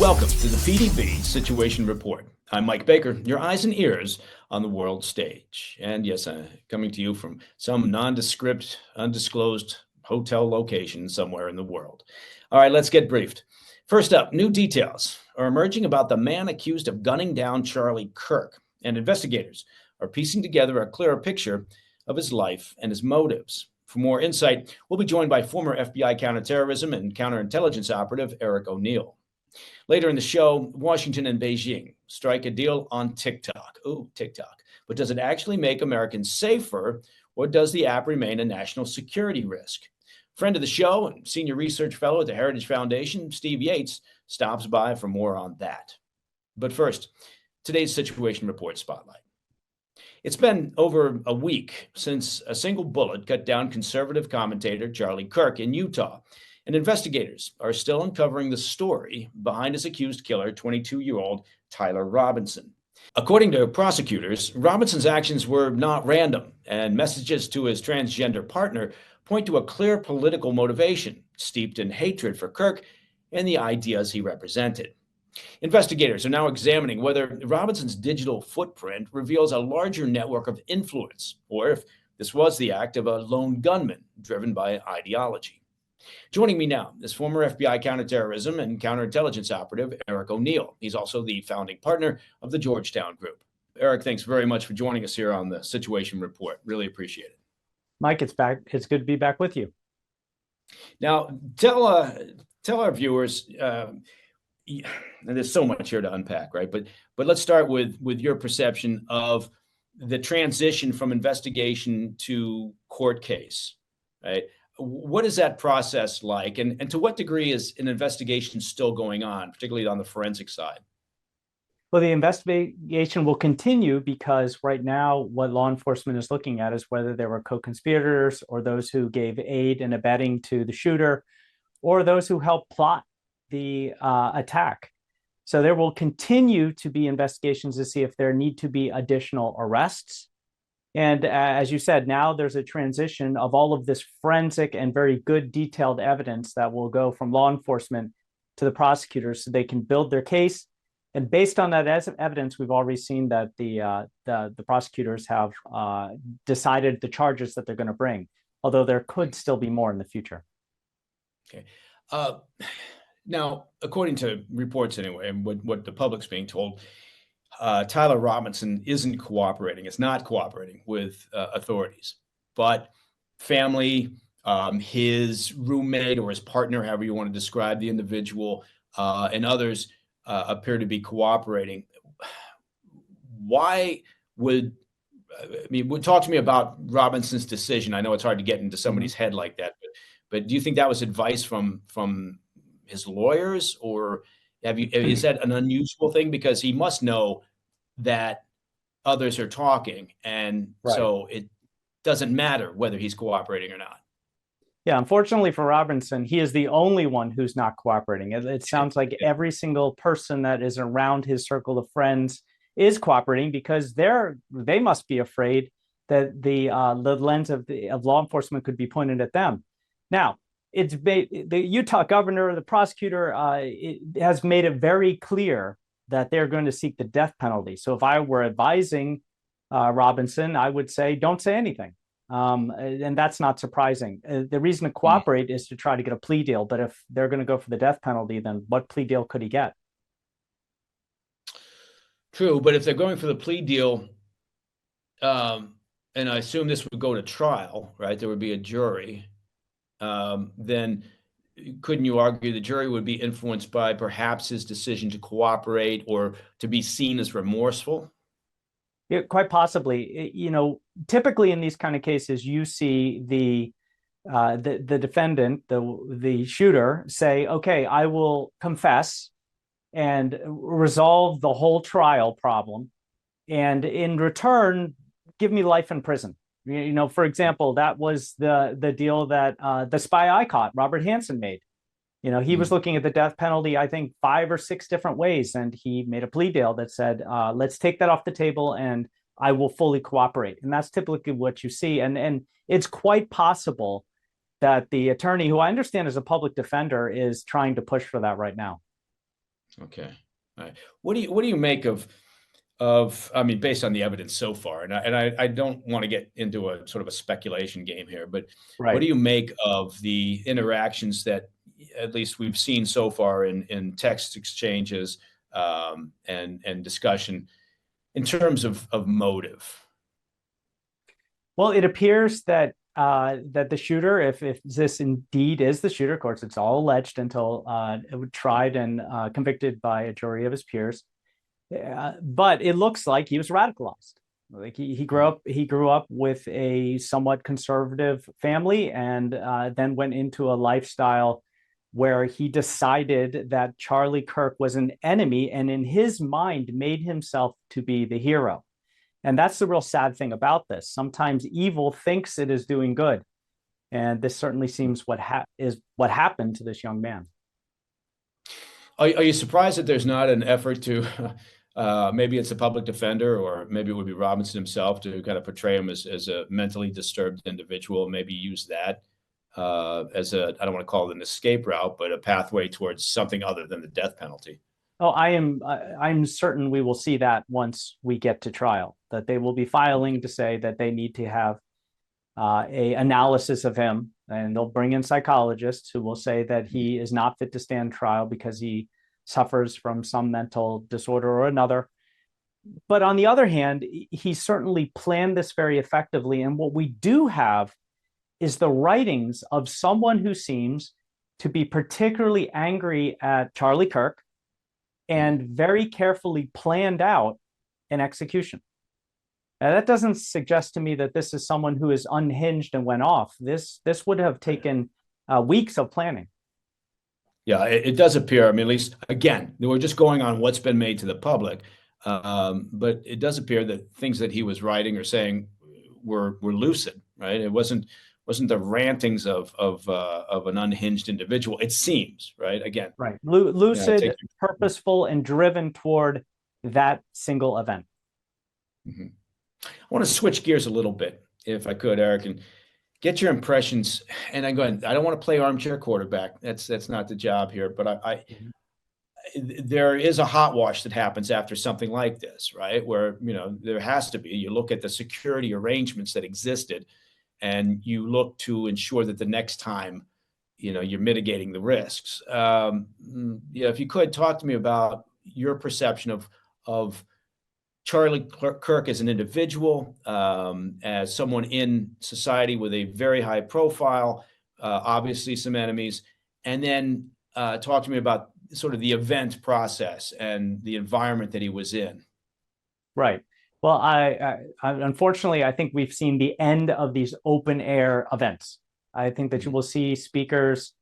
Welcome to the PDB Situation Report. I'm Mike Baker, your eyes and ears on the world stage. And yes, I'm coming to you from some nondescript, undisclosed hotel location somewhere in the world. All right, let's get briefed. First up, new details are emerging about the man accused of gunning down Charlie Kirk, and investigators are piecing together a clearer picture of his life and his motives. For more insight, we'll be joined by former FBI counterterrorism and counterintelligence operative Eric O'Neill. Later in the show, Washington and Beijing strike a deal on TikTok. Ooh, TikTok. But does it actually make Americans safer, or does the app remain a national security risk? Friend of the show and senior research fellow at the Heritage Foundation, Steve Yates, stops by for more on that. But first, today's Situation Report Spotlight. It's been over a week since a single bullet cut down conservative commentator Charlie Kirk in Utah. And investigators are still uncovering the story behind his accused killer, 22-year-old Tyler Robinson. According to prosecutors, Robinson's actions were not random, and messages to his transgender partner point to a clear political motivation steeped in hatred for Kirk and the ideas he represented. Investigators are now examining whether Robinson's digital footprint reveals a larger network of influence, or if this was the act of a lone gunman driven by ideology. Joining me now is former FBI counterterrorism and counterintelligence operative Eric O'Neill. He's also the founding partner of the Georgetown Group. Eric, thanks very much for joining us here on the Situation Report. Really appreciate it. Mike, it's good to be back with you. Now, tell our viewers, and there's so much here to unpack, right? But let's start with your perception of the transition from investigation to court case, right? What is that process like? And to what degree is an investigation still going on, particularly on the forensic side? Well, the investigation will continue because right now what law enforcement is looking at is whether there were co-conspirators or those who gave aid and abetting to the shooter or those who helped plot the attack. So there will continue to be investigations to see if there need to be additional arrests. And as you said, now there's a transition of all of this forensic and very good detailed evidence that will go from law enforcement to the prosecutors so they can build their case. And based on that evidence, we've already seen that the prosecutors have decided the charges that they're going to bring, although there could still be more in the future. Okay. Now, according to reports anyway, and what the public's being told, Tyler Robinson isn't cooperating. It's not cooperating with authorities, but family, his roommate or his partner, however you want to describe the individual, and others appear to be cooperating. Why would, talk to me about Robinson's decision. I know it's hard to get into somebody's head like that, but do you think that was advice from his lawyers, or is that an unusual thing? Because he must know that others are talking, and right. So it doesn't matter whether he's cooperating or not. Yeah, unfortunately for Robinson, he is the only one who's not cooperating. It sounds like every single person that is around his circle of friends is cooperating because they must be afraid that the lens of law enforcement could be pointed at them. Now, the Utah governor, the prosecutor, has made it very clear that they're going to seek the death penalty. So if I were advising Robinson, I would say, don't say anything. And that's not surprising. The reason to cooperate is to try to get a plea deal. But if they're going to go for the death penalty, then what plea deal could he get? True, but if they're going for the plea deal, and I assume this would go to trial, right? There would be a jury. Then couldn't you argue the jury would be influenced by perhaps his decision to cooperate or to be seen as remorseful? Yeah, quite possibly. Typically in these kind of cases, you see the defendant, the shooter, say, "Okay, I will confess and resolve the whole trial problem, and in return, give me life in prison." For example, that was the deal that the spy I caught, Robert Hansen, made. He was looking at the death penalty, I think 5 or 6 different ways, and he made a plea deal that said, let's take that off the table and I will fully cooperate. And that's typically what you see. And it's quite possible that the attorney, who I understand is a public defender, is trying to push for that right now. Okay. All right. What do you make I mean, based on the evidence so far, and I don't want to get into a sort of a speculation game here, but what do Right. you make of the interactions that at least we've seen so far in text exchanges, and discussion in terms of motive? Well, it appears that that the shooter, if this indeed is the shooter, of course, it's all alleged until it was tried and convicted by a jury of his peers. But it looks like he was radicalized. Like he grew up with a somewhat conservative family, and then went into a lifestyle where he decided that Charlie Kirk was an enemy, and in his mind made himself to be the hero. And that's the real sad thing about this. Sometimes evil thinks it is doing good, and this certainly seems is what happened to this young man. Are you surprised that there's not an effort to, maybe it's a public defender, or maybe it would be Robinson himself, to kind of portray him as a mentally disturbed individual, maybe use that as a, I don't want to call it an escape route, but a pathway towards something other than the death penalty? Oh, I'm certain we will see that once we get to trial, that they will be filing to say that they need to have a analysis of him, and they'll bring in psychologists who will say that he is not fit to stand trial because he suffers from some mental disorder or another. But on the other hand, he certainly planned this very effectively. And what we do have is the writings of someone who seems to be particularly angry at Charlie Kirk and very carefully planned out an execution. Now, that doesn't suggest to me that this is someone who is unhinged and went off. This would have taken weeks of planning. Yeah, it does appear. I mean, at least again, we're just going on what's been made to the public, but it does appear that things that he was writing or saying were lucid, right? It wasn't the rantings of an unhinged individual. It seems, right? Again, Right. yeah, I take Lucid, purposeful, and driven toward that single event. Mhm. I want to switch gears a little bit, if I could, Eric, and get your impressions. And I'm going. I don't want to play armchair quarterback. That's not the job here. But Mhm. there is a hot wash that happens after something like this, right? Where there has to be. You look at the security arrangements that existed, and you look to ensure that the next time, you're mitigating the risks. If you could talk to me about your perception of Charlie Kirk as an individual, as someone in society with a very high profile, obviously some enemies, and then talk to me about sort of the event process and the environment that he was in. Right. Well, unfortunately, I think we've seen the end of these open air events. I think that you Mhm. will see speakers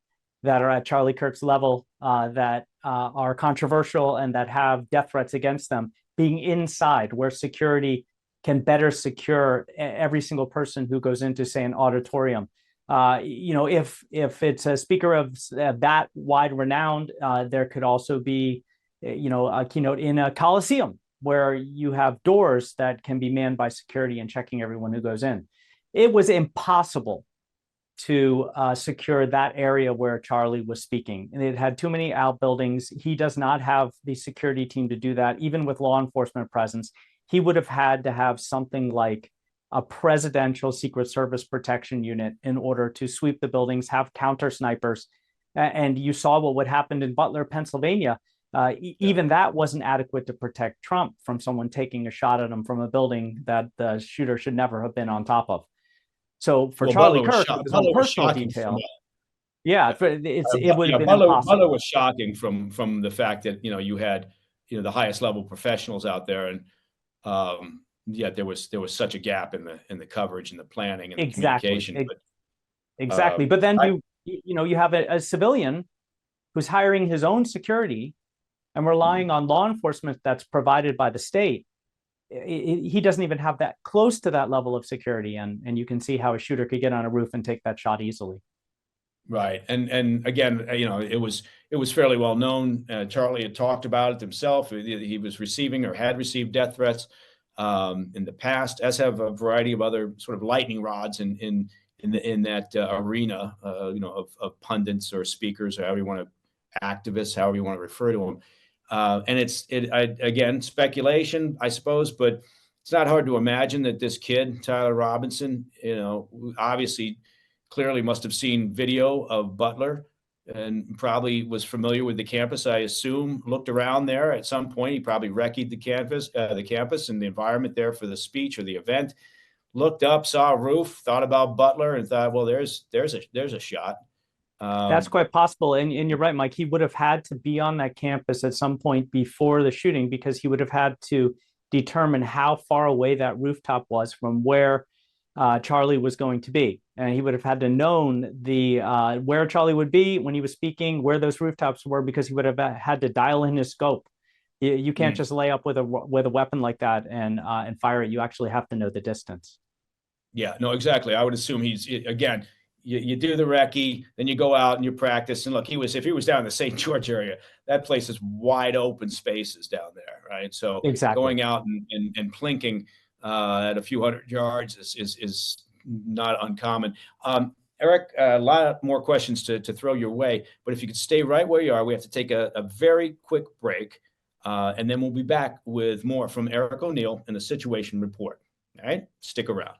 that are at Charlie Kirk's level, that are controversial and that have death threats against them being inside, where security can better secure every single person who goes into, say, an auditorium. If it's a speaker of that wide renowned, there could also be, a keynote in a coliseum where you have doors that can be manned by security and checking everyone who goes in. It was impossible to secure that area where Charlie was speaking. And it had too many outbuildings. He does not have the security team to do that, even with law enforcement presence. He would have had to have something like a presidential Secret Service protection unit in order to sweep the buildings, have counter snipers. And you saw what happened in Butler, Pennsylvania. Yeah. Even that wasn't adequate to protect Trump from someone taking a shot at him from a building that the shooter should never have been on top of. So for Well, Charlie Kirk, it was on Butler was personal shocking from detail. Yeah, it would yeah, have been Butler impossible. was shocking from the fact that you had the highest level professionals out there, and yeah, there was such a gap in the coverage and the planning and the Exactly, communication. But exactly. But then I you have a civilian who's hiring his own security and relying on law enforcement that's provided by the state. He doesn't even have that close to that level of security, and you can see how a shooter could get on a roof and take that shot easily. Right, and again, it was fairly well known. Charlie had talked about it himself. He was receiving or had received death threats in the past, as have a variety of other sort of lightning rods in that arena, of pundits or speakers, or however you want to, activists, however you want to refer to them. Again, speculation, I suppose, but it's not hard to imagine that this kid, Tyler Robinson, obviously clearly must have seen video of Butler and probably was familiar with the campus. I assume looked around there at some point. He probably recce'd the campus and the environment there for the speech or the event. Looked up, saw a roof, thought about Butler, and thought, well, there's a shot. That's quite possible. And you're right, Mike. He would have had to be on that campus at some point before the shooting because he would have had to determine how far away that rooftop was from where Charlie was going to be. And he would have had to known where Charlie would be when he was speaking, where those rooftops were, because he would have had to dial in his scope. You can't just lay up with a weapon like that and fire it. You actually have to know the distance. Yeah, no, exactly. I would assume again, you do the recce, then you go out and you practice. And look, if he was down in the St. George area, that place is wide open spaces down there, right? So exactly. Going out and plinking at a few hundred yards is not uncommon. Eric, a lot more questions to throw your way, but if you could stay right where you are, we have to take a very quick break, and then we'll be back with more from Eric O'Neill in the Situation Report. All right, stick around.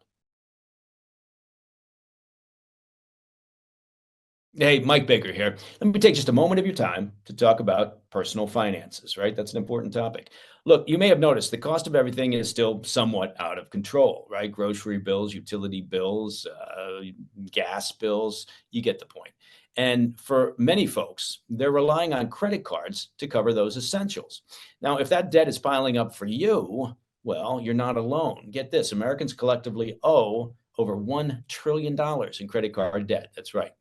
Hey, Mike Baker here. Let me take just a moment of your time to talk about personal finances, right? That's an important topic. Look, you may have noticed the cost of everything is still somewhat out of control, right? Grocery bills, utility bills, gas bills, you get the point. And for many folks, they're relying on credit cards to cover those essentials. Now, if that debt is piling up for you, well, you're not alone. Get this, Americans collectively owe over $1 trillion in credit card debt. That's right.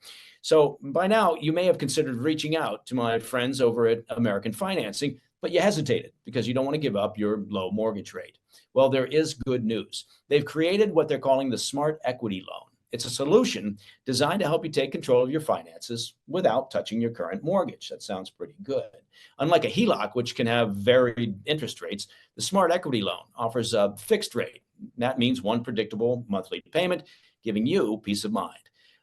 So by now, you may have considered reaching out to my friends over at American Financing, but you hesitated because you don't want to give up your low mortgage rate. Well, there is good news. They've created what they're calling the Smart Equity Loan. It's a solution designed to help you take control of your finances without touching your current mortgage. That sounds pretty good. Unlike a HELOC, which can have varied interest rates, the Smart Equity Loan offers a fixed rate. That means one predictable monthly payment, giving you peace of mind.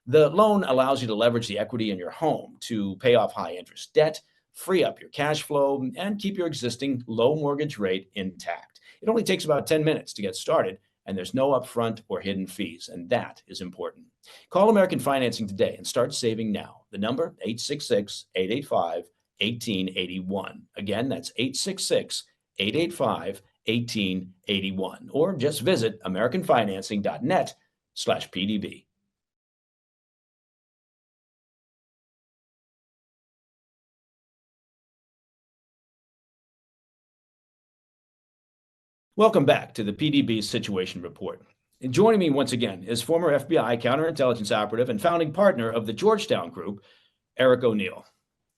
The loan allows you to leverage the equity in your home to pay off high interest debt, free up your cash flow, and keep your existing low mortgage rate intact. It only takes about 10 minutes to get started, and there's no upfront or hidden fees, and that is important. Call American Financing today and start saving now. The number, 866-885-1881. Again, that's 866-885-1881. Or just visit americanfinancing.net/PDB. Welcome back to the PDB Situation Report. And joining me once again is former FBI counterintelligence operative and founding partner of the Georgetown Group, Eric O'Neill.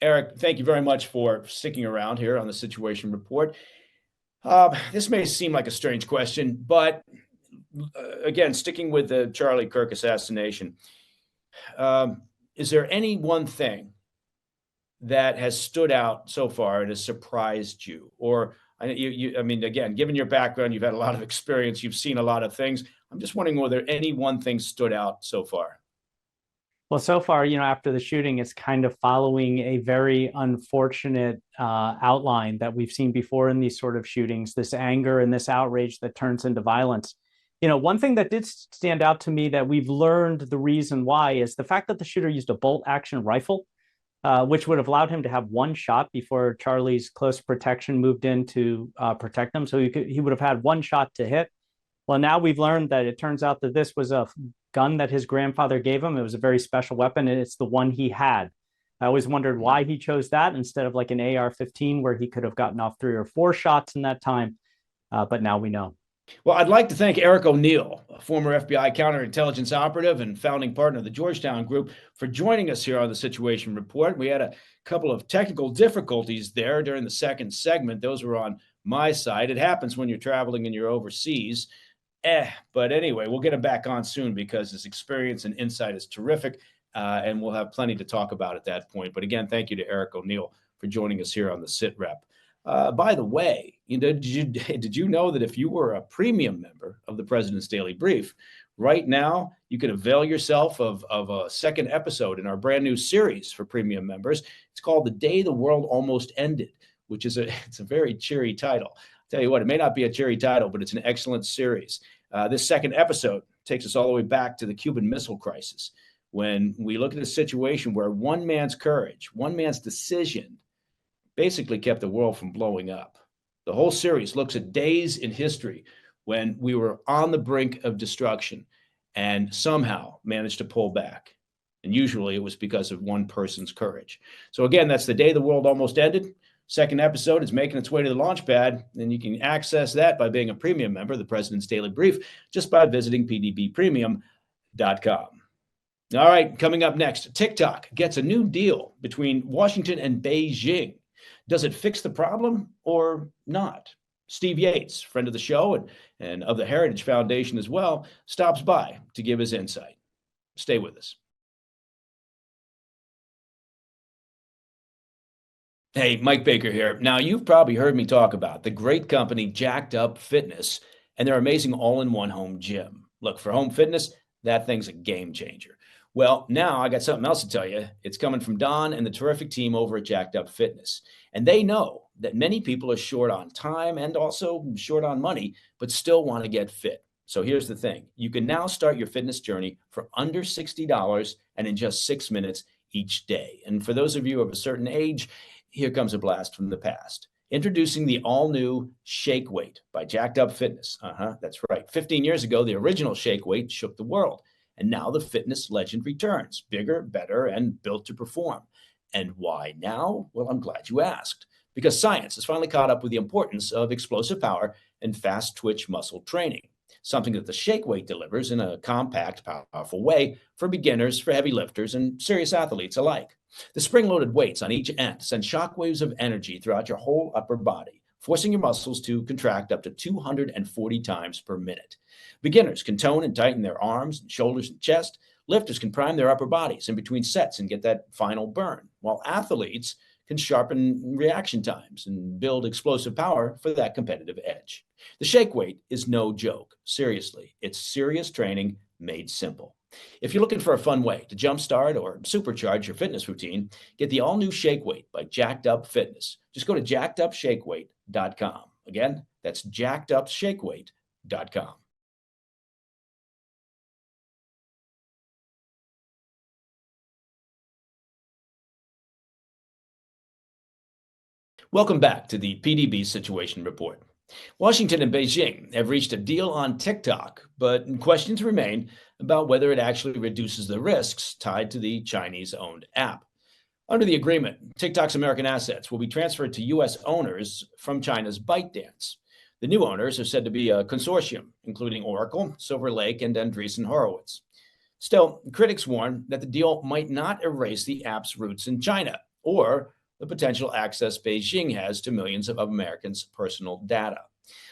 Eric, thank you very much for sticking around here on the Situation Report. This may seem like a strange question, but again, sticking with the Charlie Kirk assassination, is there any one thing that has stood out so far and has surprised you? Or I mean, again, given your background, you've had a lot of experience, you've seen a lot of things. I'm just wondering whether any one thing stood out so far. Well, so far, after the shooting, it's kind of following a very unfortunate outline that we've seen before in these sort of shootings, this anger and this outrage that turns into violence. One thing that did stand out to me that we've learned the reason why is the fact that the shooter used a bolt action rifle, which would have allowed him to have one shot before Charlie's close protection moved in to protect him. So he would have had one shot to hit. Well, now we've learned that it turns out that this was a gun that his grandfather gave him. It was a very special weapon, and it's the one he had. I always wondered why he chose that instead of like an AR-15 where he could have gotten off 3 or 4 shots in that time. But now we know. Well, I'd like to thank Eric O'Neill, a former FBI counterintelligence operative and founding partner of the Georgetown Group, for joining us here on the Situation Report. We had a couple of technical difficulties there during the second segment. Those were on my side. It happens when you're traveling and you're overseas. But anyway, we'll get him back on soon because his experience and insight is terrific, and we'll have plenty to talk about at that point. But again, thank you to Eric O'Neill for joining us here on the Sit Rep. By the way, did you know that if you were a premium member of the President's Daily Brief, right now you can avail yourself of a second episode in our brand new series for premium members. It's called The Day the World Almost Ended, which is it's a very cheery title. I'll tell you what, it may not be a cheery title, but it's an excellent series. This second episode takes us all the way back to the Cuban Missile Crisis, when we look at a situation where one man's courage, one man's decision basically kept the world from blowing up. The whole series looks at days in history when we were on the brink of destruction and somehow managed to pull back. And usually it was because of one person's courage. So again, that's the day the world almost ended. Second episode is making its way to the launch pad, and you can access that by being a premium member of the President's Daily Brief just by visiting pdbpremium.com. All right, coming up next, TikTok gets a new deal between Washington and Beijing. Does it fix the problem or not? Steve Yates, friend of the show and of the Heritage Foundation as well, stops by to give his insight. Stay with us. Hey, Mike Baker here. Now, you've probably heard me talk about the great company Jacked Up Fitness and their amazing all-in-one home gym. Look, for home fitness, that thing's a game changer. Well, now I got something else to tell you. It's coming from Don and the terrific team over at Jacked Up Fitness. And they know that many people are short on time and also short on money, but still want to get fit. So here's the thing. You can now start your fitness journey for under $60 and in just 6 minutes each day. And for those of you of a certain age, here comes a blast from the past. Introducing the all-new Shake Weight by Jacked Up Fitness. That's right. 15 years ago, the original Shake Weight shook the world. And now the fitness legend returns, bigger, better, and built to perform. And why now? Well, I'm glad you asked. Because science has finally caught up with the importance of explosive power and fast twitch muscle training, something that the Shake Weight delivers in a compact, powerful way for beginners, for heavy lifters, and serious athletes alike. The spring-loaded weights on each end send shockwaves of energy throughout your whole upper body, forcing your muscles to contract up to 240 times per minute. Beginners can tone and tighten their arms, and shoulders, and chest. Lifters can prime their upper bodies in between sets and get that final burn, while athletes can sharpen reaction times and build explosive power for that competitive edge. The Shake Weight is no joke. Seriously, it's serious training made simple. If you're looking for a fun way to jumpstart or supercharge your fitness routine, get the all-new Shake Weight by Jacked Up Fitness. Just go to jackedupshakeweight.com. Again, that's jackedupshakeweight.com. Welcome back to the PDB Situation Report. Washington and Beijing have reached a deal on TikTok, but questions remain about whether it actually reduces the risks tied to the Chinese-owned app. Under the agreement, TikTok's American assets will be transferred to U.S. owners from China's ByteDance. The new owners are said to be a consortium, including Oracle, Silver Lake, and Andreessen Horowitz. Still, critics warn that the deal might not erase the app's roots in China or the potential access Beijing has to millions of Americans' personal data.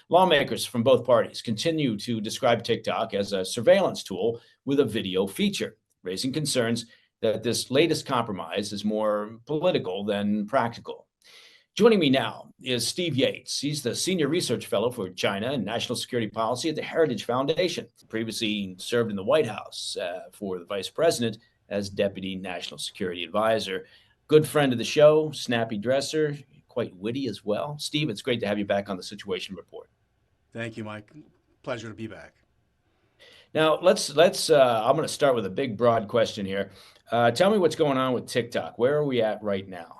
Lawmakers from both parties continue to describe TikTok as a surveillance tool with a video feature, raising concerns that this latest compromise is more political than practical. Joining me now is Steve Yates. He's the Senior Research Fellow for China and National Security Policy at the Heritage Foundation. Previously served in the White House for the Vice President as Deputy National Security Advisor. Good friend of the show, snappy dresser, quite witty as well. Steve, it's great to have you back on the Situation Report. Thank you, Mike. Pleasure to be back. Now, let's. I'm going to start with a big, broad question here. Tell me what's going on with TikTok. Where are we at right now?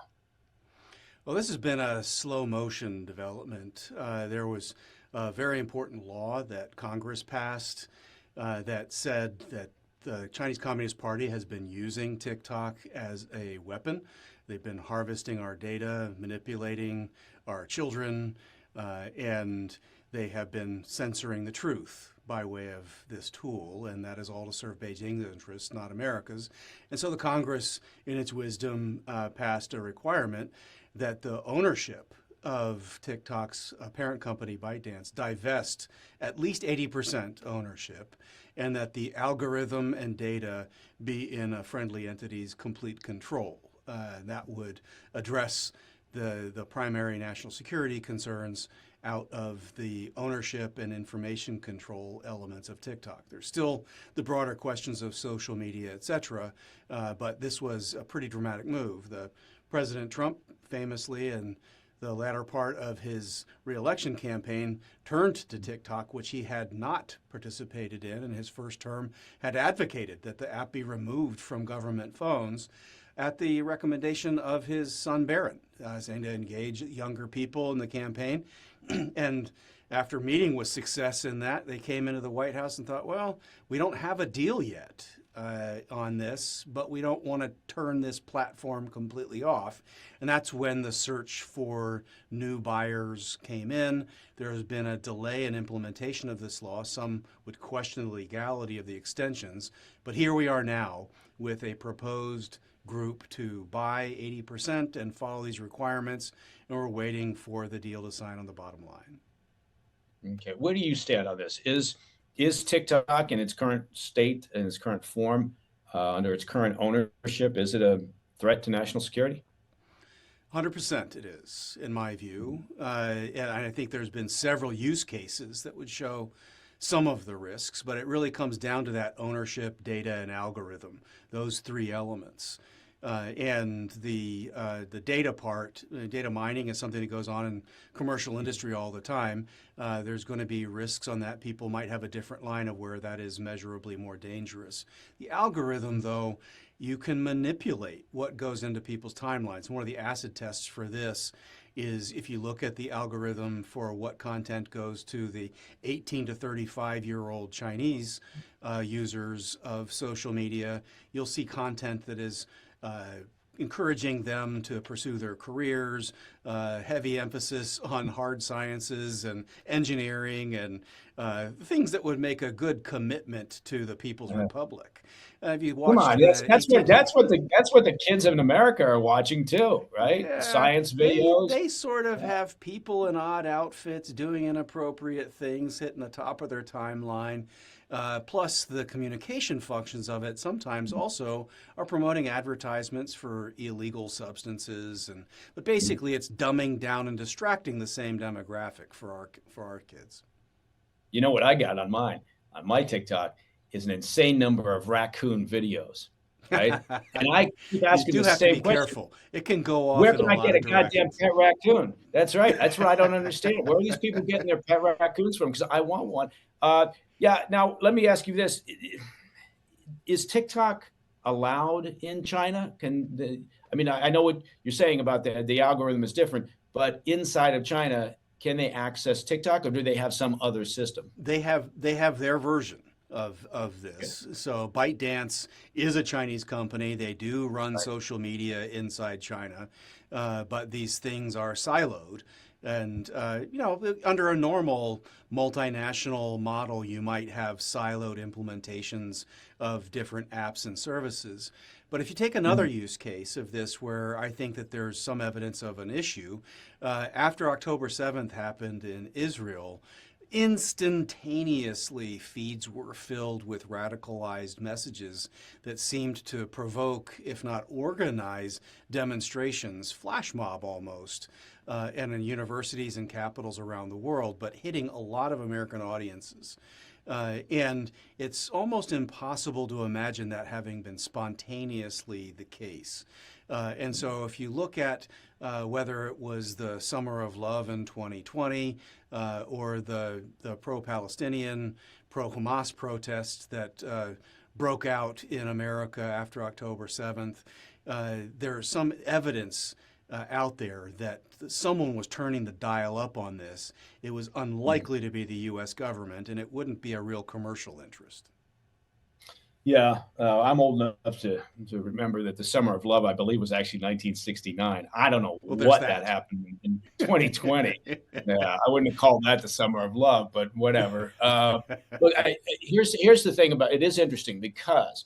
Well, this has been a slow motion development. There was a very important law that Congress passed that said that the Chinese Communist Party has been using TikTok as a weapon. They've been harvesting our data, manipulating our children, and they have been censoring the truth by way of this tool, and that is all to serve Beijing's interests, not America's. And so the Congress, in its wisdom, passed a requirement that the ownership of TikTok's parent company, ByteDance, divest at least 80% ownership, and that the algorithm and data be in a friendly entity's complete control. That would address the primary national security concerns out of the ownership and information control elements of TikTok. There's still the broader questions of social media, et cetera, but this was a pretty dramatic move. The President Trump famously in the latter part of his reelection campaign, turned to TikTok, which he had not participated in his first term, had advocated that the app be removed from government phones at the recommendation of his son Barron, saying to engage younger people in the campaign. And after meeting with success in that, they came into the White House and thought, well, we don't have a deal yet on this, but we don't want to turn this platform completely off. And that's when the search for new buyers came in. There has been a delay in implementation of this law. Some would question the legality of the extensions. But here we are now with a proposed group to buy 80% and follow these requirements, and we're waiting for the deal to sign on the bottom line. Okay, where do you stand on this? Is TikTok in its current state and its current form, under its current ownership, is it a threat to national security? 100% it is, in my view. And I think there's been several use cases that would show some of the risks, but it really comes down to that ownership, data, and algorithm, those three elements. And the data part, data mining is something that goes on in commercial industry all the time. There's going to be risks on that. People might have a different line of where that is measurably more dangerous. The algorithm, though, you can manipulate what goes into people's timelines. One of the acid tests for this is if you look at the algorithm for what content goes to the 18 to 35-year-old Chinese users of social media, you'll see content that is encouraging them to pursue their careers, heavy emphasis on hard sciences and engineering and things that would make a good commitment to the People's Republic. If you watch, come on, that's what the kids in America are watching too, right? Yeah, Science videos. They sort of have people in odd outfits doing inappropriate things, hitting the top of their timeline. Plus the communication functions of it sometimes also are promoting advertisements for illegal substances, but basically it's dumbing down and distracting the same demographic for our kids. You know what I got on my TikTok is an insane number of raccoon videos, right? And I keep asking you the have same to be question. careful. It can go off. Where in can a I lot get a of goddamn directions. pet raccoon? That's right. That's what I don't understand. Where are these people getting their pet raccoons from? Because I want one. Yeah. Now, let me ask you this. Is TikTok allowed in China? I know what you're saying about the algorithm is different, but inside of China, can they access TikTok or do they have some other system? They have their version of this. Okay. So ByteDance is a Chinese company. They do run social media inside China, but these things are siloed. And, under a normal multinational model, you might have siloed implementations of different apps and services. But if you take another use case of this where I think that there's some evidence of an issue, after October 7th happened in Israel, instantaneously feeds were filled with radicalized messages that seemed to provoke, if not organize, demonstrations, flash mob almost, and in universities and capitals around the world, but hitting a lot of American audiences. And it's almost impossible to imagine that having been spontaneously the case. And so if you look at whether it was the Summer of Love in 2020 or the pro-Palestinian, pro-Hamas protests that broke out in America after October 7th, there's some evidence out there that someone was turning the dial up on this. It was unlikely to be the U.S. government, and it wouldn't be a real commercial interest. Yeah, I'm old enough to remember that the Summer of Love, I believe, was actually 1969. I don't know what that happened in 2020. Yeah, I wouldn't have called that the Summer of Love, but whatever. But here's the thing about it. It is interesting because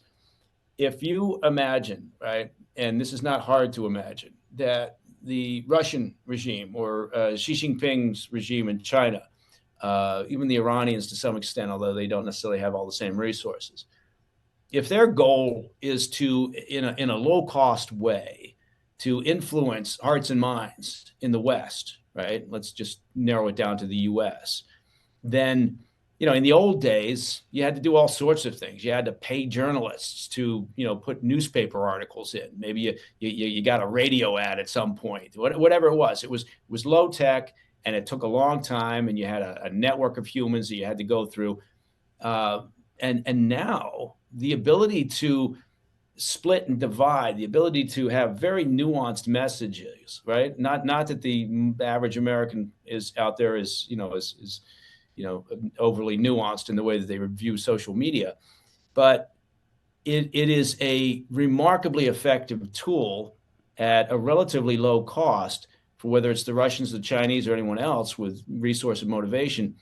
if you imagine, right, and this is not hard to imagine, that the Russian regime or Xi Jinping's regime in China, even the Iranians to some extent, although they don't necessarily have all the same resources, if their goal is to, in a low-cost way, to influence hearts and minds in the West, right? Let's just narrow it down to the U.S. Then in the old days, you had to do all sorts of things. You had to pay journalists to, put newspaper articles in. Maybe you got a radio ad at some point, whatever it was. It was low tech, and it took a long time, and you had a network of humans that you had to go through. And now the ability to split and divide, the ability to have very nuanced messages, right? Not that the average American is out there is overly nuanced in the way that they view social media, but it is a remarkably effective tool at a relatively low cost for whether it's the Russians, the Chinese, or anyone else with resource and motivation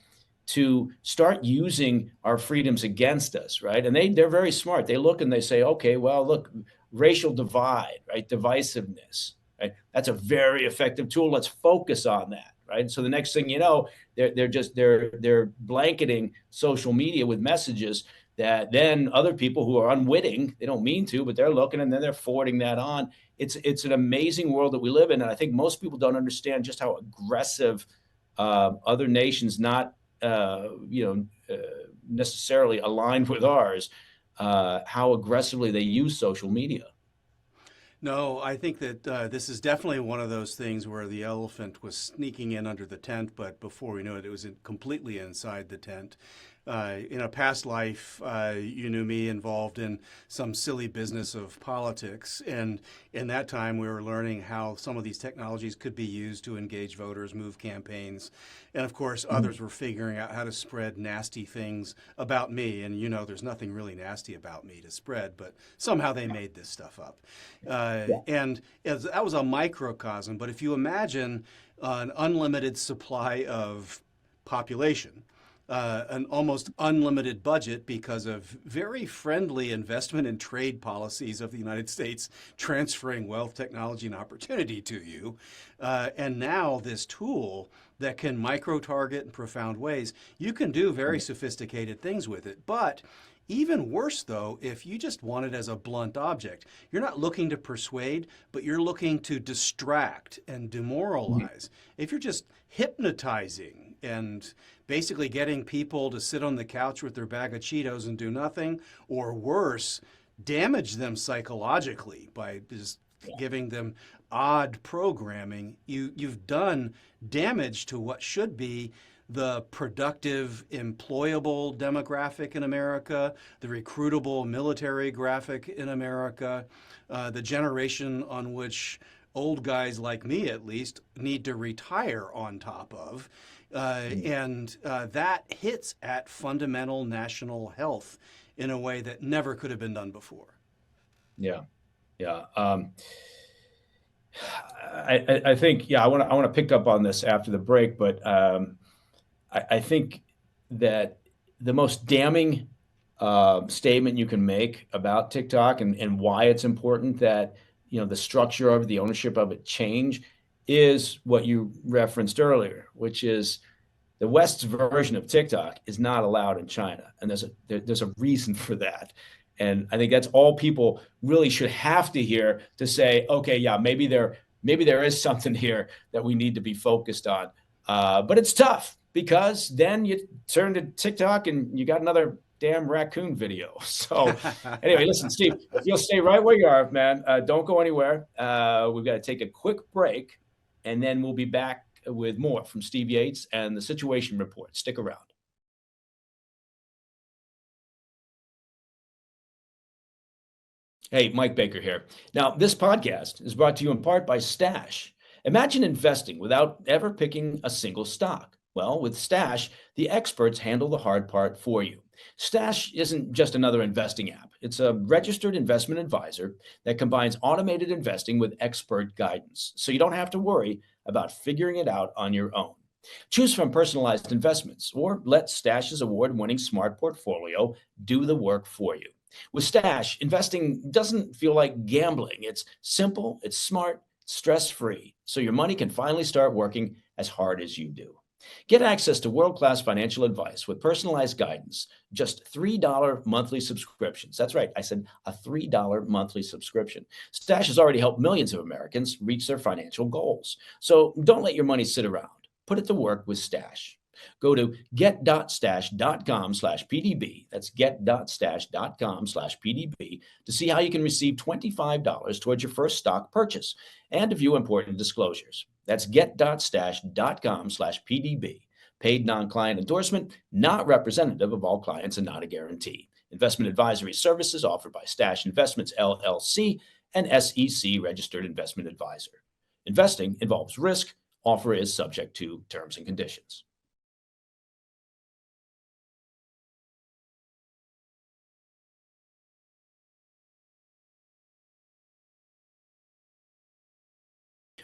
to start using our freedoms against us, right? And they're very smart. They look and they say, okay, well, look, racial divide, right? Divisiveness, right? That's a very effective tool. Let's focus on that, right? So the next thing you know, they're blanketing social media with messages that then other people who are unwitting, they don't mean to, but they're looking and then they're forwarding that on. It's an amazing world that we live in, and I think most people don't understand just how aggressive other nations not necessarily aligned with ours, how aggressively they use social media. No, I think that this is definitely one of those things where the elephant was sneaking in under the tent, but before we knew it, it was completely inside the tent. In a past life, you knew me involved in some silly business of politics. And in that time, we were learning how some of these technologies could be used to engage voters, move campaigns. And of course, others were figuring out how to spread nasty things about me. And there's nothing really nasty about me to spread, but somehow they made this stuff up. And that was a microcosm. But if you imagine an unlimited supply of population, an almost unlimited budget because of very friendly investment and trade policies of the United States transferring wealth, technology, and opportunity to you. And now this tool that can micro-target in profound ways, you can do very sophisticated things with it. But even worse, though, if you just want it as a blunt object, you're not looking to persuade, but you're looking to distract and demoralize. If you're just hypnotizing and basically getting people to sit on the couch with their bag of Cheetos and do nothing, or worse, damage them psychologically by just giving them odd programming, you've done damage to what should be the productive, employable demographic in America, the recruitable military graphic in America, the generation on which old guys like me, at least, need to retire on top of. And that hits at fundamental national health in a way that never could have been done before. Yeah. I think, I want to pick up on this after the break, but I think that the most damning statement you can make about TikTok and why it's important that the structure of it, the ownership of it change is what you referenced earlier, which is the West's version of TikTok is not allowed in China, and there's a reason for that. And I think that's all people really should have to hear to say, okay, yeah, maybe there is something here that we need to be focused on. But it's tough because then you turn to TikTok and you got another damn raccoon video. So anyway, listen, Steve, if you'll stay right where you are, man, don't go anywhere. We've got to take a quick break, and then we'll be back with more from Steve Yates and the Situation Report. Stick around. Hey, Mike Baker here. Now, this podcast is brought to you in part by Stash. Imagine investing without ever picking a single stock. Well, with Stash, the experts handle the hard part for you. Stash isn't just another investing app. It's a registered investment advisor that combines automated investing with expert guidance, so you don't have to worry about figuring it out on your own. Choose from personalized investments or let Stash's award-winning smart portfolio do the work for you. With Stash, investing doesn't feel like gambling. It's simple, it's smart, stress-free, so your money can finally start working as hard as you do. Get access to world-class financial advice with personalized guidance, just $3 monthly subscriptions. That's right, I said a $3 monthly subscription. Stash has already helped millions of Americans reach their financial goals. So don't let your money sit around. Put it to work with Stash. Go to get.stash.com/PDB. That's get.stash.com/PDB to see how you can receive $25 towards your first stock purchase and to view important disclosures. That's get.stash.com/PDB. Paid non-client endorsement, not representative of all clients and not a guarantee. Investment advisory services offered by Stash Investments, LLC, an SEC registered investment advisor. Investing involves risk. Offer is subject to terms and conditions.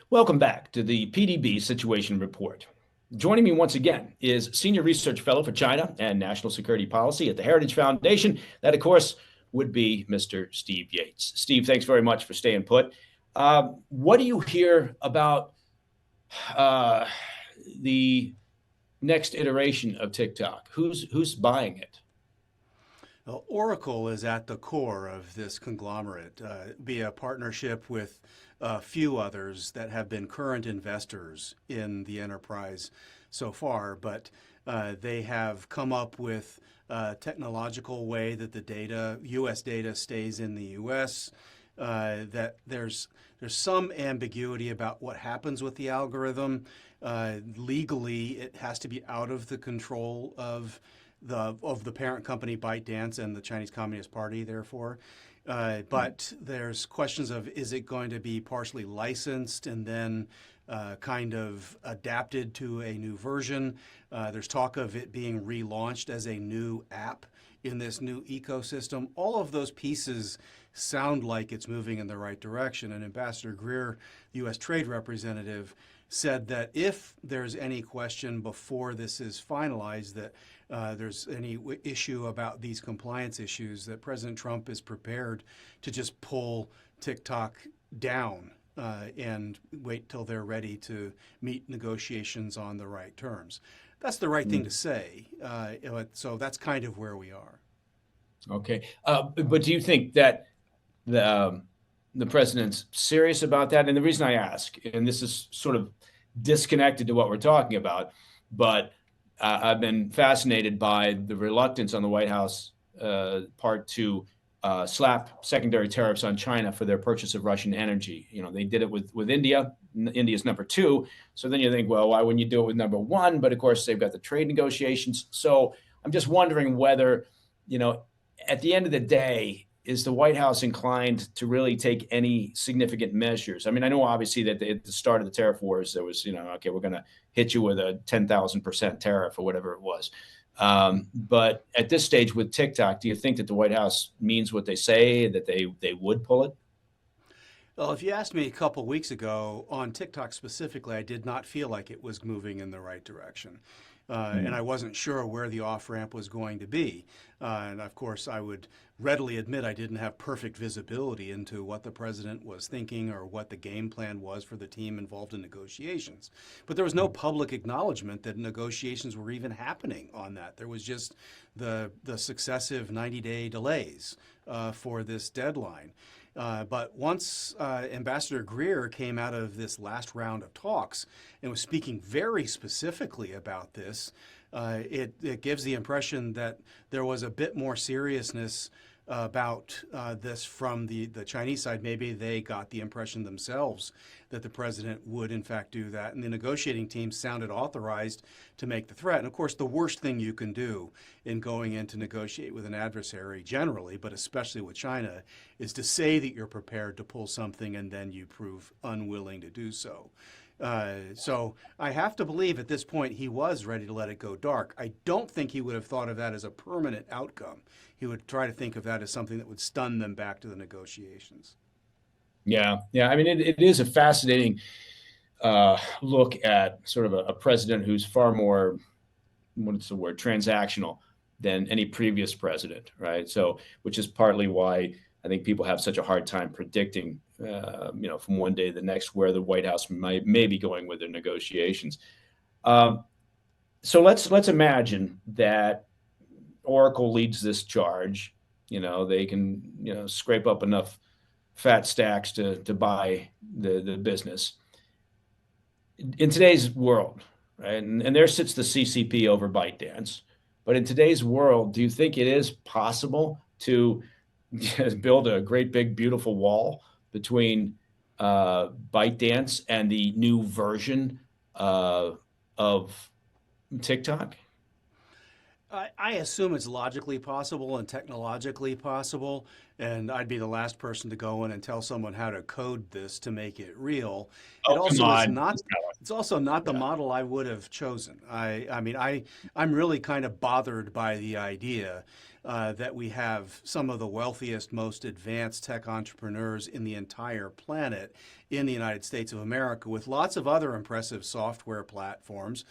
Welcome back to the PDB Situation Report. Joining me once again is Senior Research Fellow for China and National Security Policy at the Heritage Foundation. That, of course, would be Mr. Steve Yates. Steve, thanks very much for staying put. What do you hear about the next iteration of TikTok? Who's buying it? Well, Oracle is at the core of this conglomerate via partnership with a few others that have been current investors in the enterprise so far, but they have come up with a technological way that the data, U.S. data, stays in the U.S., that there's some ambiguity about what happens with the algorithm. Legally, it has to be out of the control of the parent company ByteDance and the Chinese Communist Party, therefore. But there's questions of, is it going to be partially licensed and then kind of adapted to a new version? There's talk of it being relaunched as a new app in this new ecosystem. All of those pieces sound like it's moving in the right direction. And Ambassador Greer, the U.S. Trade Representative, said that if there's any question before this is finalized that there's any issue about these compliance issues, that President Trump is prepared to just pull TikTok down and wait till they're ready to meet negotiations on the right terms. That's the right thing to say. So that's kind of where we are. Okay. But do you think that the president's serious about that? And the reason I ask, and this is sort of disconnected to what we're talking about, but I've been fascinated by the reluctance on the White House part to slap secondary tariffs on China for their purchase of Russian energy. You know, they did it with India. India's number 2. So then you think, well, why wouldn't you do it with number 1? But of course, they've got the trade negotiations. So I'm just wondering whether, you know, at the end of the day, is the White House inclined to really take any significant measures? I mean, I know obviously that at the start of the tariff wars, there was, you know, okay, we're going to hit you with a 10,000% tariff or whatever it was. But at this stage with TikTok, do you think that the White House means what they say, that they would pull it? Well, if you asked me a couple weeks ago on TikTok specifically, I did not feel like it was moving in the right direction. And I wasn't sure where the off-ramp was going to be. And of course, I would readily admit I didn't have perfect visibility into what the president was thinking or what the game plan was for the team involved in negotiations. But there was no public acknowledgement that negotiations were even happening on that. There was just the successive 90-day delays for this deadline. But once Ambassador Greer came out of this last round of talks and was speaking very specifically about this, it gives the impression that there was a bit more seriousness about this from the Chinese side. Maybe they got the impression themselves that the president would in fact do that, and the negotiating team sounded authorized to make the threat. And of course, the worst thing you can do in going in to negotiate with an adversary generally, but especially with China, is to say that you're prepared to pull something and then you prove unwilling to do so. So I have to believe at this point he was ready to let it go dark. I don't think he would have thought of that as a permanent outcome. He would try to think of that as something that would stun them back to the negotiations. Yeah. I mean, it is a fascinating look at sort of a president who's far more, what's the word, transactional than any previous president, right? So, which is partly why I think people have such a hard time predicting, you know, from one day to the next where the White House may be going with their negotiations. So let's imagine that Oracle leads this charge. You know, they can, you know, scrape up enough fat stacks to buy the business. In today's world, right? And there sits the CCP over ByteDance. But in today's world, do you think it is possible to build a great big beautiful wall between ByteDance and the new version of TikTok? I assume it's logically possible and technologically possible, and I'd be the last person to go in and tell someone how to code this to make it real. It Oh, come also is on. not. It's also not the Yeah. model I would have chosen. I'm really kind of bothered by the idea that we have some of the wealthiest, most advanced tech entrepreneurs in the entire planet in the United States of America, with lots of other impressive software platforms.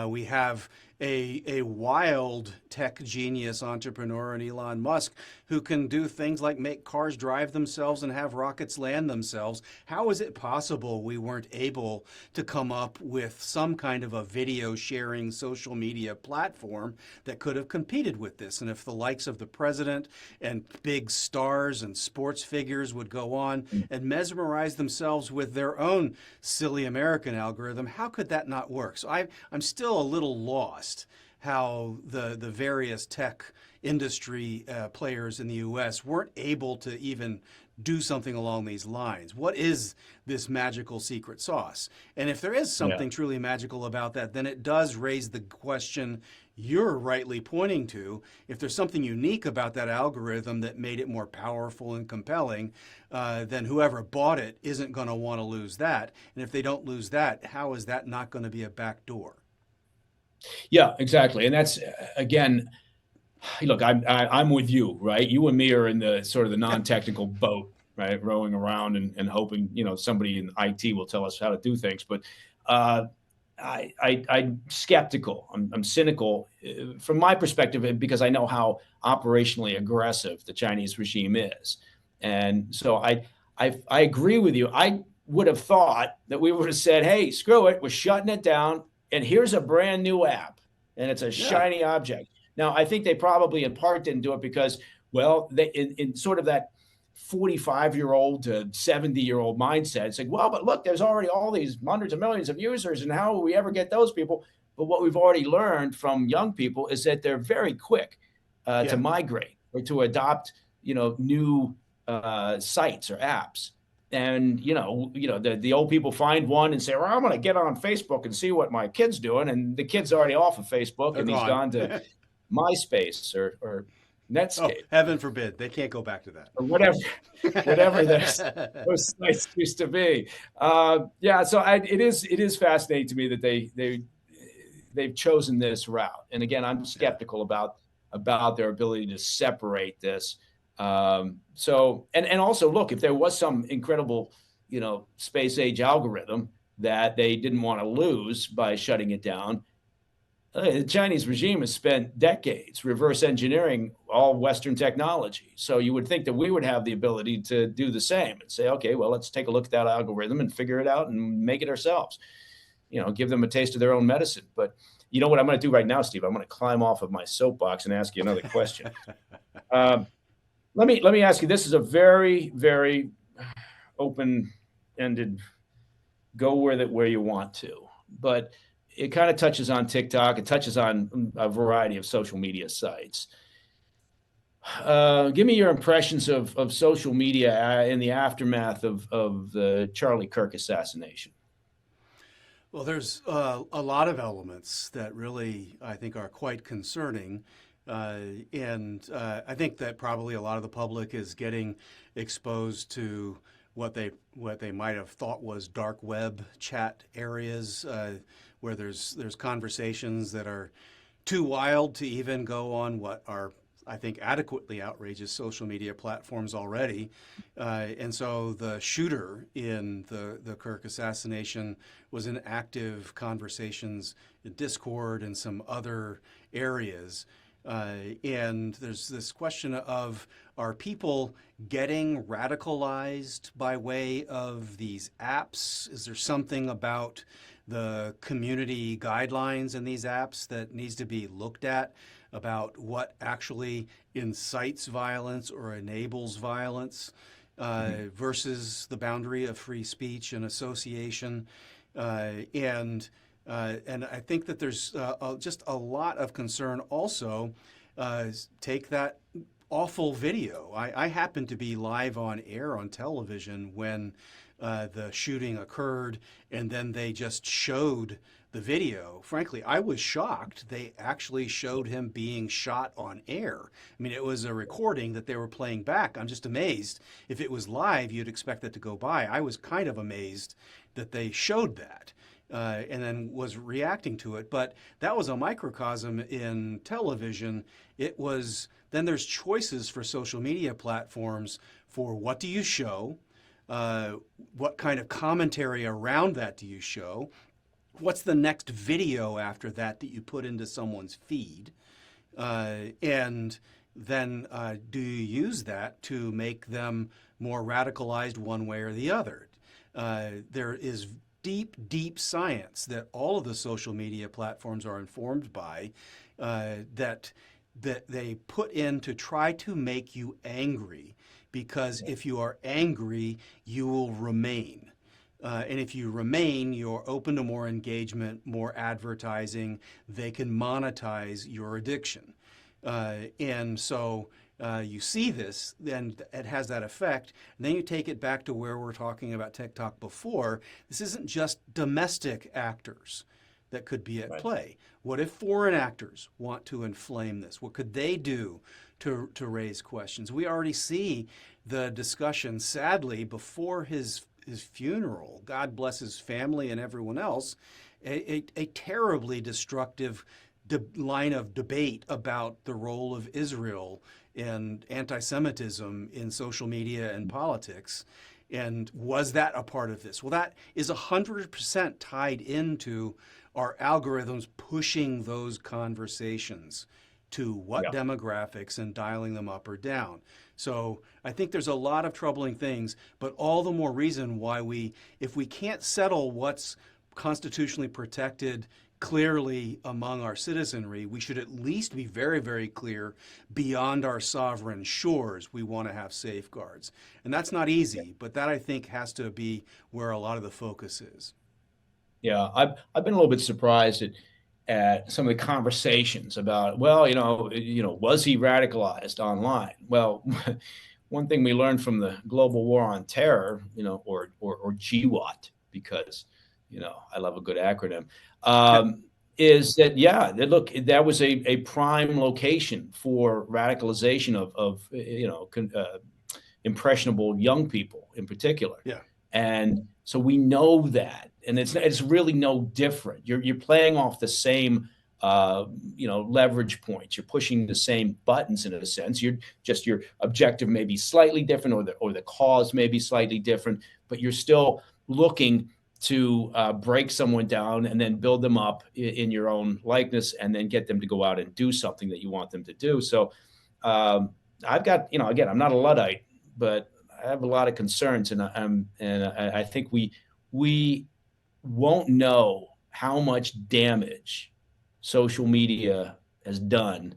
We have a wild tech genius entrepreneur in Elon Musk who can do things like make cars drive themselves and have rockets land themselves. How is it possible we weren't able to come up with some kind of a video sharing social media platform that could have competed with this? And if the likes of the president and big stars and sports figures would go on and mesmerize themselves with their own silly American algorithm, how could that not work? So I'm still a little lost how the various tech industry players in the U.S. weren't able to even do something along these lines. What is this magical secret sauce? And if there is something truly magical about that, then it does raise the question you're rightly pointing to. If there's something unique about that algorithm that made it more powerful and compelling, then whoever bought it isn't going to want to lose that. And if they don't lose that, how is that not going to be a backdoor? Yeah, exactly. And that's again, look, I'm with you, right? You and me are in the sort of the non-technical boat, right? Rowing around and hoping, somebody in IT will tell us how to do things. But I'm skeptical. I'm cynical from my perspective because I know how operationally aggressive the Chinese regime is, and so I agree with you. I would have thought that we would have said, "Hey, screw it, we're shutting it down, and here's a brand new app, and it's a Yeah. shiny object." Now, I think they probably in part didn't do it because, well, they in sort of that 45-year-old to 70-year-old mindset. It's like, well, but look, there's already all these hundreds of millions of users, and how will we ever get those people? But what we've already learned from young people is that they're very quick to Yeah. migrate or to adopt, new sites or apps. And the old people find one and say, "Well, I'm going to get on Facebook and see what my kid's doing," and the kid's already off of Facebook They're and he's gone. gone to MySpace or Oh, Netscape heaven forbid. They can't go back to or whatever that. those sites used to be. Yeah, so it is fascinating to me that they've chosen this route. And again, I'm Yeah. skeptical about their ability to separate this. So and also look, if there was some incredible space age algorithm that they didn't want to lose by shutting it down. The Chinese regime has spent decades reverse engineering all Western technology. So you would think that we would have the ability to do the same and say, okay, well, let's take a look at that algorithm and figure it out and make it ourselves. Give them a taste of their own medicine. But you know what I'm going to do right now, Steve? I'm going to climb off of my soapbox and ask you another question. Let me ask you. This is a very, very open-ended. Go where you want to, but it kind of touches on TikTok. It touches on a variety of social media sites. Give me your impressions of social media in the aftermath of the Charlie Kirk assassination. Well, there's a lot of elements that really, I think, are quite concerning. And I think that probably a lot of the public is getting exposed to what they might have thought was dark web chat areas where there's conversations that are too wild to even go on what are, I think, adequately outrageous social media platforms already. And so the shooter in the Kirk assassination was in active conversations in Discord and some other areas. And there's this question of, are people getting radicalized by way of these apps? Is there something about the community guidelines in these apps that needs to be looked at about what actually incites violence or enables violence versus the boundary of free speech and association? And And I think that there's just a lot of concern also. Take that awful video. I happened to be live on air on television when the shooting occurred, and then they just showed the video. Frankly, I was shocked. They actually showed him being shot on air. I mean, it was a recording that they were playing back. I'm just amazed. If it was live, you'd expect it to go by. I was kind of amazed that they showed that. And then was reacting to it. But that was a microcosm in television. It was, then there's choices for social media platforms for what do you show? What kind of commentary around that do you show? What's the next video after that that you put into someone's feed? And then do you use that to make them more radicalized one way or the other? There is deep science that all of the social media platforms are informed by that they put in to try to make you angry, because if you are angry, you will remain. And if you remain, you're open to more engagement, more advertising. They can monetize your addiction. And so you see this, then it has that effect. And then you take it back to where we're talking about TikTok before. This isn't just domestic actors that could be at play. What if foreign actors want to inflame this? What could they do to raise questions? We already see the discussion, sadly, before his funeral. God bless his family and everyone else. A terribly destructive line of debate about the role of Israel and anti-Semitism in social media and politics. And was that a part of this? Well, that is 100% tied into our algorithms pushing those conversations to what demographics and dialing them up or down. So I think there's a lot of troubling things, but all the more reason why if we can't settle what's constitutionally protected clearly among our citizenry, we should at least be very, very clear beyond our sovereign shores we want to have safeguards. And that's not easy, but that I think has to be where a lot of the focus is. Yeah, I've been a little bit surprised at some of the conversations about, well, was he radicalized online? Well, one thing we learned from the global war on terror, or GWAT, because I love a good acronym, is that look, that was a prime location for radicalization of impressionable young people in particular. Yeah. And so we know that, and it's really no different. You're playing off the same leverage points. You're pushing the same buttons in a sense. Your objective may be slightly different, or the cause may be slightly different, but you're still looking to break someone down and then build them up in your own likeness, and then get them to go out and do something that you want them to do. So I've got, again, I'm not a Luddite, but I have a lot of concerns, and I think we won't know how much damage social media has done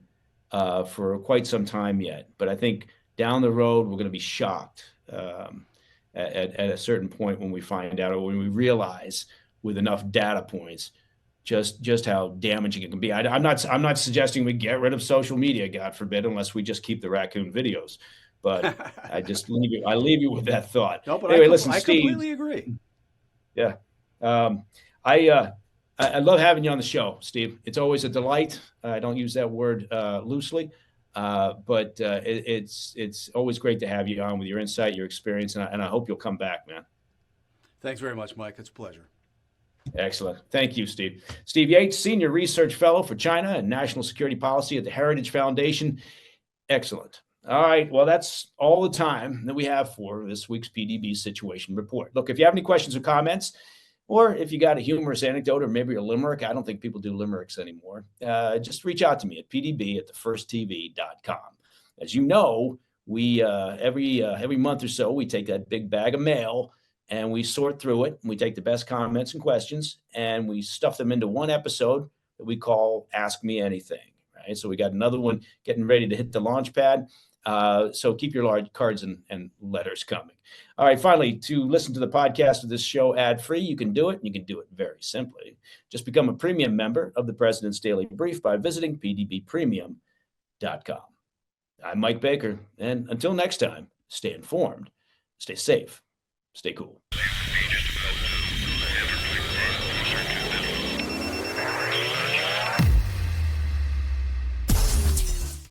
for quite some time yet. But I think down the road we're going to be shocked at a certain point when we find out, or when we realize with enough data points just how damaging it can be. I'm not suggesting we get rid of social media, God forbid, unless we just keep the raccoon videos. But I leave you with that thought. No, but anyway, listen, Steve, I completely agree. Yeah. I love having you on the show, Steve. It's always a delight. I don't use that word loosely, but it's always great to have you on with your insight, your experience, and I hope you'll come back, man. Thanks very much, Mike. It's a pleasure. Excellent. Thank you, Steve. Steve Yates, Senior Research Fellow for China and National Security Policy at the Heritage Foundation. Excellent. All right. Well, that's all the time that we have for this week's PDB Situation Report. Look, if you have any questions or comments, or if you got a humorous anecdote or maybe a limerick — I don't think people do limericks anymore — just reach out to me at pdb@thefirsttv.com. As you know, we every month or so, we take that big bag of mail and we sort through it. And we take the best comments and questions and we stuff them into one episode that we call Ask Me Anything. Right? So we got another one getting ready to hit the launch pad. So keep your large cards and letters coming. All right, finally, to listen to the podcast of this show ad-free, you can do it, and you can do it very simply. Just become a premium member of the President's Daily Brief by visiting pdbpremium.com. I'm Mike Baker, and until next time, stay informed, stay safe, stay cool.